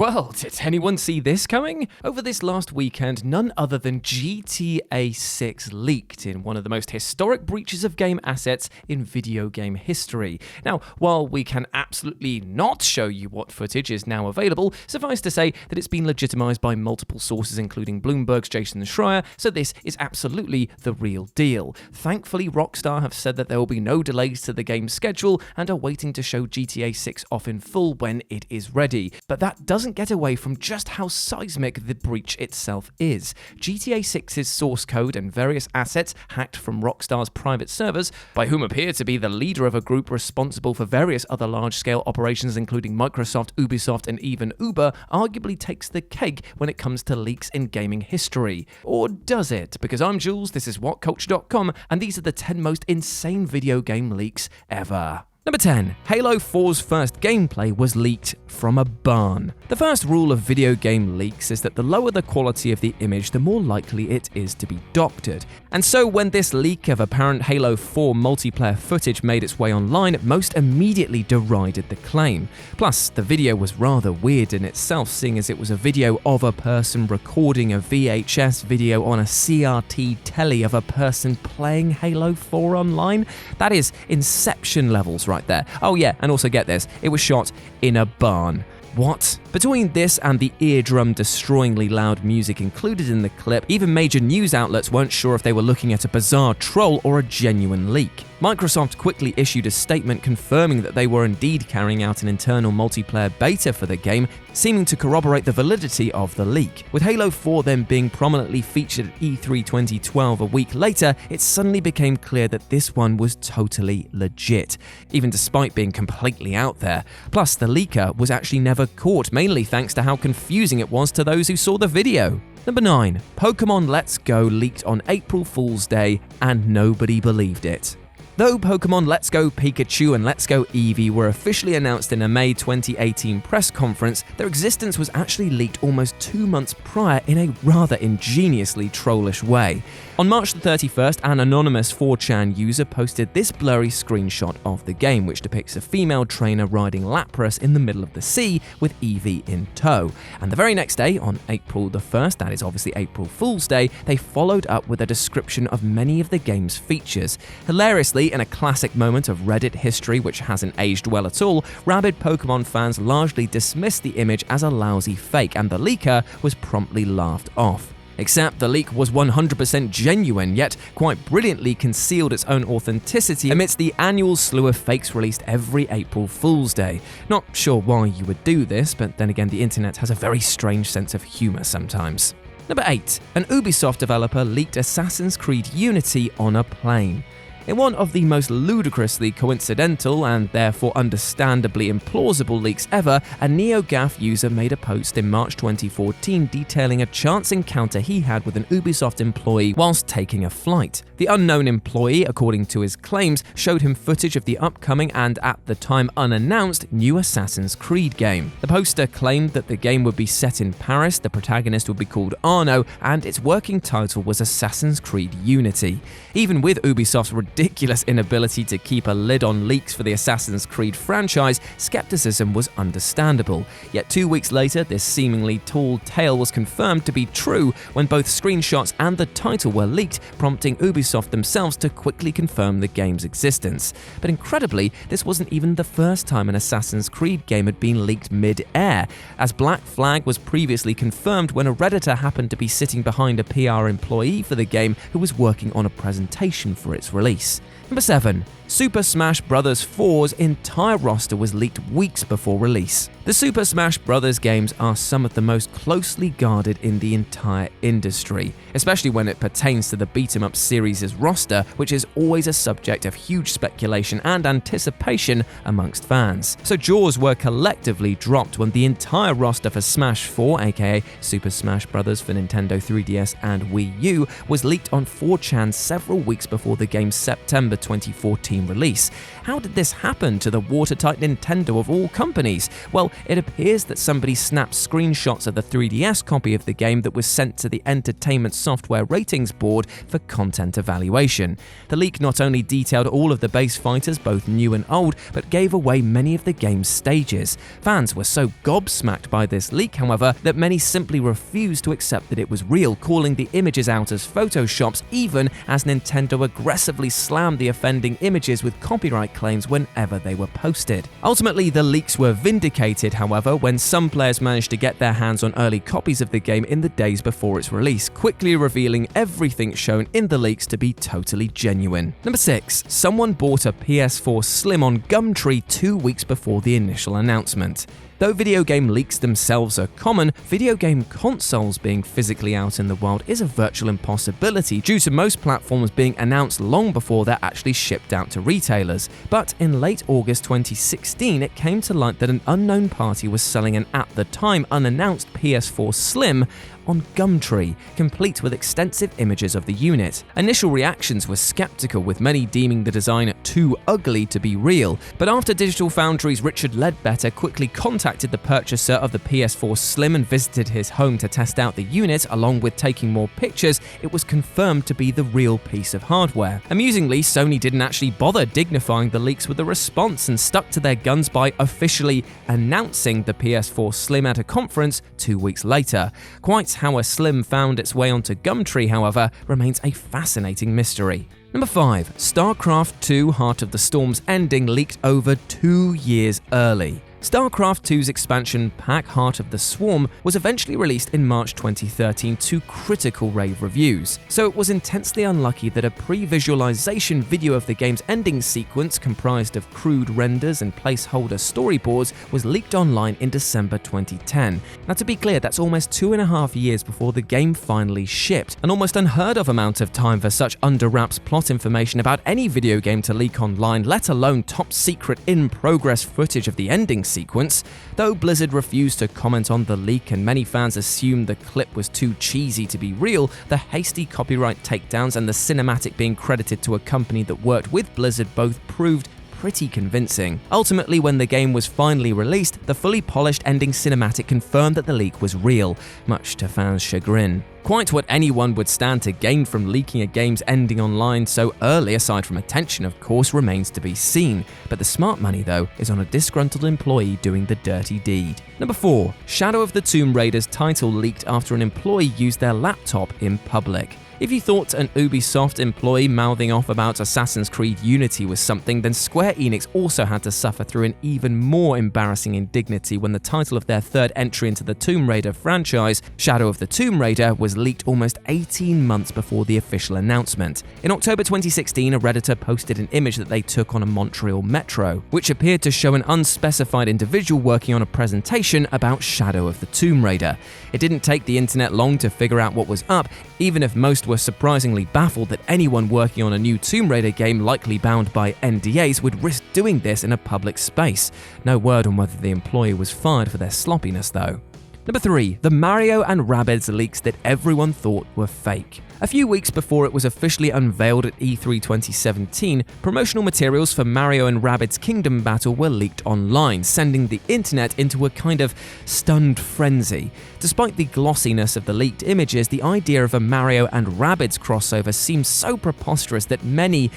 Well, did anyone see this coming? Over this last weekend, none other than GTA 6 leaked in one of the most historic breaches of game assets in video game history. Now, while we can absolutely not show you what footage is now available, suffice to say that it's been legitimized by multiple sources including Bloomberg's Jason Schreier, so this is absolutely the real deal. Thankfully, Rockstar have said that there will be no delays to the game's schedule and are waiting to show GTA 6 off in full when it is ready. But that doesn't get away from just how seismic the breach itself is. GTA 6's source code and various assets hacked from Rockstar's private servers, by whom appear to be the leader of a group responsible for various other large-scale operations including Microsoft, Ubisoft and even Uber, arguably takes the cake when it comes to leaks in gaming history. Or does it? Because I'm Jules, this is WhatCulture.com, and these are the 10 most insane video game leaks ever. Number 10. Halo 4's first gameplay was leaked from a barn. The first rule of video game leaks is that the lower the quality of the image, the more likely it is to be doctored. And so when this leak of apparent Halo 4 multiplayer footage made its way online, most immediately derided the claim. Plus, the video was rather weird in itself, seeing as it was a video of a person recording a VHS video on a CRT telly of a person playing Halo 4 online. That is Inception levels right there. Oh yeah, and also get this, it was shot in a barn. What? Between this and the eardrum-destroyingly loud music included in the clip, even major news outlets weren't sure if they were looking at a bizarre troll or a genuine leak. Microsoft quickly issued a statement confirming that they were indeed carrying out an internal multiplayer beta for the game, seeming to corroborate the validity of the leak. With Halo 4 then being prominently featured at E3 2012 a week later, it suddenly became clear that this one was totally legit, even despite being completely out there. Plus, the leaker was actually never caught, mainly thanks to how confusing it was to those who saw the video. Number 9. POKÉMON Let's Go leaked on April Fool's Day, and nobody believed it. Though POKÉMON Let's Go Pikachu and Let's Go Eevee were officially announced in a May 2018 press conference, their existence was actually leaked almost 2 months prior in a rather ingeniously trollish way. On March 31st, an anonymous 4chan user posted this blurry screenshot of the game, which depicts a female trainer riding Lapras in the middle of the sea with Eevee in tow. And the very next day, on April the 1st, that is obviously April Fool's Day, they followed up with a description of many of the game's features. Hilariously, in a classic moment of Reddit history which hasn't aged well at all, rabid Pokemon fans largely dismissed the image as a lousy fake, and the leaker was promptly laughed off. Except the leak was 100% genuine, yet quite brilliantly concealed its own authenticity amidst the annual slew of fakes released every April Fool's Day. Not sure why you would do this, but then again the internet has a very strange sense of humour sometimes. Number 8. An Ubisoft developer leaked Assassin's Creed Unity on a plane. In one of the most ludicrously coincidental and therefore understandably implausible leaks ever, a NeoGAF user made a post in March 2014 detailing a chance encounter he had with an Ubisoft employee whilst taking a flight. The unknown employee, according to his claims, showed him footage of the upcoming and at the time unannounced new Assassin's Creed game. The poster claimed that the game would be set in Paris, the protagonist would be called Arno, and its working title was Assassin's Creed Unity. Even with Ubisoft's ridiculous inability to keep a lid on leaks for the Assassin's Creed franchise, skepticism was understandable. Yet 2 weeks later, this seemingly tall tale was confirmed to be true when both screenshots and the title were leaked, prompting Ubisoft themselves to quickly confirm the game's existence. But incredibly, this wasn't even the first time an Assassin's Creed game had been leaked mid-air, as Black Flag was previously confirmed when a Redditor happened to be sitting behind a PR employee for the game who was working on a presentation for its release. Number 7. Super Smash Bros. 4's entire roster was leaked weeks before release. The Super Smash Bros. Games are some of the most closely guarded in the entire industry, especially when it pertains to the beat-em-up series' roster, which is always a subject of huge speculation and anticipation amongst fans. So jaws were collectively dropped when the entire roster for Smash 4, aka Super Smash Bros. For Nintendo 3DS and Wii U, was leaked on 4chan several weeks before the game's September 2014 release. How did this happen to the watertight Nintendo of all companies? Well, it appears that somebody snapped screenshots of the 3DS copy of the game that was sent to the Entertainment Software Ratings Board for content evaluation. The leak not only detailed all of the base fighters, both new and old, but gave away many of the game's stages. Fans were so gobsmacked by this leak, however, that many simply refused to accept that it was real, calling the images out as photoshops, even as Nintendo aggressively slammed the offending images with copyright claims whenever they were posted. Ultimately, the leaks were vindicated, however, when some players managed to get their hands on early copies of the game in the days before its release, quickly revealing everything shown in the leaks to be totally genuine. Number 6. Someone bought a PS4 Slim on GUMTREE 2 weeks before the initial announcement. Though video game leaks themselves are common, video game consoles being physically out in the world is a virtual impossibility due to most platforms being announced long before they're actually shipped out to retailers. But in late August 2016, it came to light that an unknown party was selling an at the time unannounced PS4 Slim on GUMTREE, complete with extensive images of the unit. Initial reactions were skeptical, with many deeming the design too ugly to be real, but after Digital Foundry's Richard Ledbetter quickly contacted the purchaser of the PS4 Slim and visited his home to test out the unit, along with taking more pictures, it was confirmed to be the real piece of hardware. Amusingly, Sony didn't actually bother dignifying the leaks with a response and stuck to their guns by officially announcing the PS4 Slim at a conference 2 weeks later. Quite how a Slim found its way onto GUMTREE, however, remains a fascinating mystery. Number 5. STARCRAFT 2 Heart of the Storm's ending leaked over 2 years early. StarCraft 2's expansion pack, Heart of the Swarm, was eventually released in March 2013 to critical rave reviews, so it was intensely unlucky that a pre-visualization video of the game's ending sequence, comprised of crude renders and placeholder storyboards, was leaked online in December 2010. Now, to be clear, that's almost 2.5 years before the game finally shipped, an almost unheard of amount of time for such under-wraps plot information about any video game to leak online, let alone top-secret in-progress footage of the ending sequence. Though Blizzard refused to comment on the leak and many fans assumed the clip was too cheesy to be real, the hasty copyright takedowns and the cinematic being credited to a company that worked with Blizzard both proved pretty convincing. Ultimately, when the game was finally released, the fully polished ending cinematic confirmed that the leak was real, much to fans' chagrin. Quite what anyone would stand to gain from leaking a game's ending online so early, aside from attention of course, remains to be seen. But the smart money, though, is on a disgruntled employee doing the dirty deed. Number 4. Shadow of the Tomb Raider's title leaked after an employee used their laptop in public. If you thought an Ubisoft employee mouthing off about Assassin's Creed Unity was something, then Square Enix also had to suffer through an even more embarrassing indignity when the title of their third entry into the Tomb Raider franchise, Shadow of the Tomb Raider, was leaked almost 18 months before the official announcement. In October 2016, a Redditor posted an image that they took on a Montreal metro, which appeared to show an unspecified individual working on a presentation about Shadow of the Tomb Raider. It didn't take the internet long to figure out what was up, even if most were surprisingly baffled that anyone working on a new Tomb Raider game, likely bound by NDAs, would risk doing this in a public space. No word on whether the employee was fired for their sloppiness, though. Number 3. The Mario and Rabbids leaks that everyone thought were fake. A few weeks before it was officially unveiled at E3 2017, promotional materials for Mario and Rabbids Kingdom Battle were leaked online, sending the internet into a kind of stunned frenzy. Despite the glossiness of the leaked images, the idea of a Mario and Rabbids crossover seemed so preposterous that many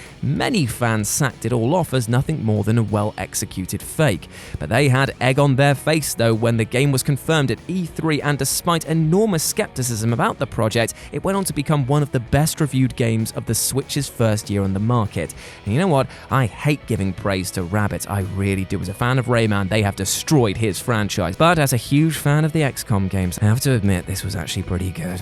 fans sacked it all off as nothing more than a well-executed fake. But they had egg on their face, though, when the game was confirmed at E3, and despite enormous skepticism about the project, it went on to become one of the best reviewed games of the Switch's first year on the market. And you know what? I hate giving praise to Rabbids, I really do. As a fan of Rayman, they have destroyed his franchise. But as a huge fan of the XCOM games, I have to admit this was actually pretty good.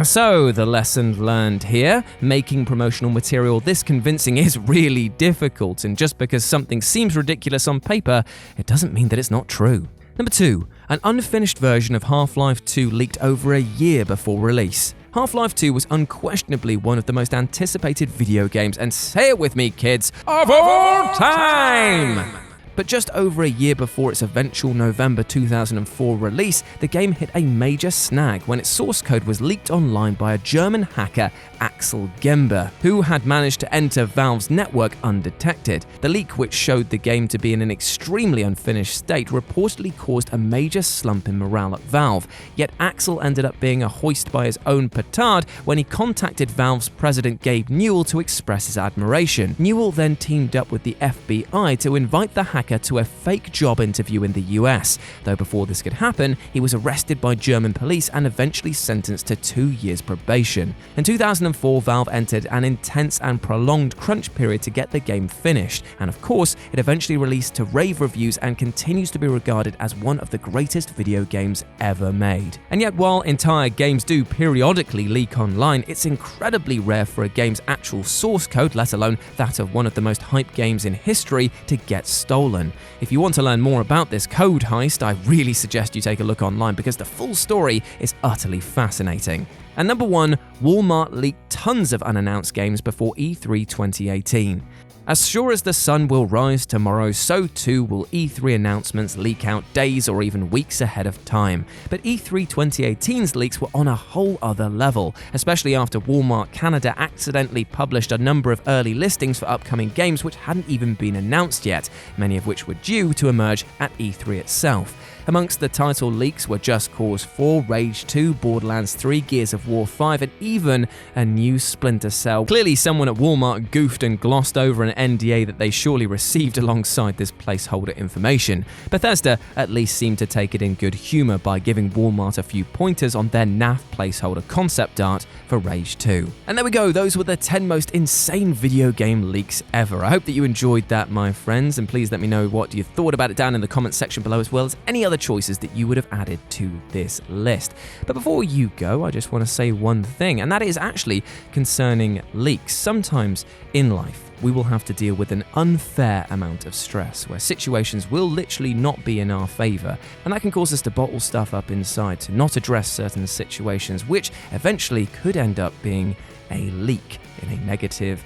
So, the lesson learned here, making promotional material this convincing is really difficult, and just because something seems ridiculous on paper, it doesn't mean that it's not true. Number 2. An unfinished version of Half-Life 2 leaked over a year before release. Half-Life 2 was unquestionably one of the most anticipated video games, and say it with me, kids, of all time! But just over a year before its eventual November 2004 release, the game hit a major snag when its source code was leaked online by a German hacker, Axel Gember, who had managed to enter Valve's network undetected. The leak, which showed the game to be in an extremely unfinished state, reportedly caused a major slump in morale at Valve. Yet Axel ended up being a hoist by his own petard when he contacted Valve's president Gabe Newell to express his admiration. Newell then teamed up with the FBI to invite the hacker to a fake job interview in the US, though before this could happen, he was arrested by German police and eventually sentenced to 2 years probation. In 2004, Valve entered an intense and prolonged crunch period to get the game finished, and of course, it eventually released to rave reviews and continues to be regarded as one of the greatest video games ever made. And yet, while entire games do periodically leak online, it's incredibly rare for a game's actual source code, let alone that of one of the most hyped games in history, to get stolen. If you want to learn more about this code heist, I really suggest you take a look online because the full story is utterly fascinating. And number 1, Walmart leaked tons of unannounced games before E3 2018. As sure as the sun will rise tomorrow, so too will E3 announcements leak out days or even weeks ahead of time. But E3 2018's leaks were on a whole other level, especially after Walmart Canada accidentally published a number of early listings for upcoming games which hadn't even been announced yet, many of which were due to emerge at E3 itself. Amongst the title leaks were Just Cause 4, Rage 2, Borderlands 3, Gears of War 5, and even a new Splinter Cell. Clearly someone at Walmart goofed and glossed over an NDA that they surely received alongside this placeholder information. Bethesda at least seemed to take it in good humour by giving Walmart a few pointers on their NAF placeholder concept art for Rage 2. And there we go, those were the 10 most insane video game leaks ever. I hope that you enjoyed that, my friends, and please let me know what you thought about it down in the comments section below, as well as any other choices that you would have added to this list. But before you go, I just want to say one thing, and that is actually concerning leaks. Sometimes in life, we will have to deal with an unfair amount of stress, where situations will literally not be in our favour, and that can cause us to bottle stuff up inside, to not address certain situations, which eventually could end up being a leak in a negative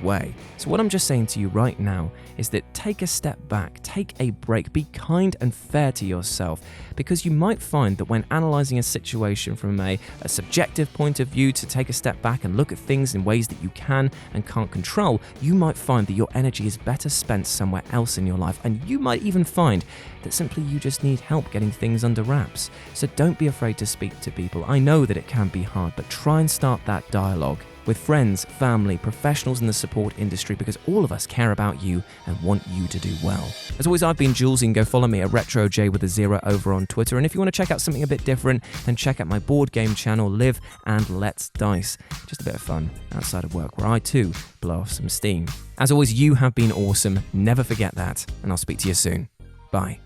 way. So what I'm just saying to you right now is that take a step back, take a break, be kind and fair to yourself, because you might find that when analysing a situation from a subjective point of view, to take a step back and look at things in ways that you can and can't control, you might find that your energy is better spent somewhere else in your life, and you might even find that simply you just need help getting things under wraps. So don't be afraid to speak to people. I know that it can be hard, but try and start that dialogue with friends, family, professionals in the support industry, because all of us care about you and want you to do well. As always, I've been Jules. You can go follow me at RetroJ with a 0 over on Twitter. And if you want to check out something a bit different, then check out my board game channel, Live and Let's Dice. Just a bit of fun outside of work, where I too blow off some steam. As always, you have been awesome. Never forget that. And I'll speak to you soon. Bye.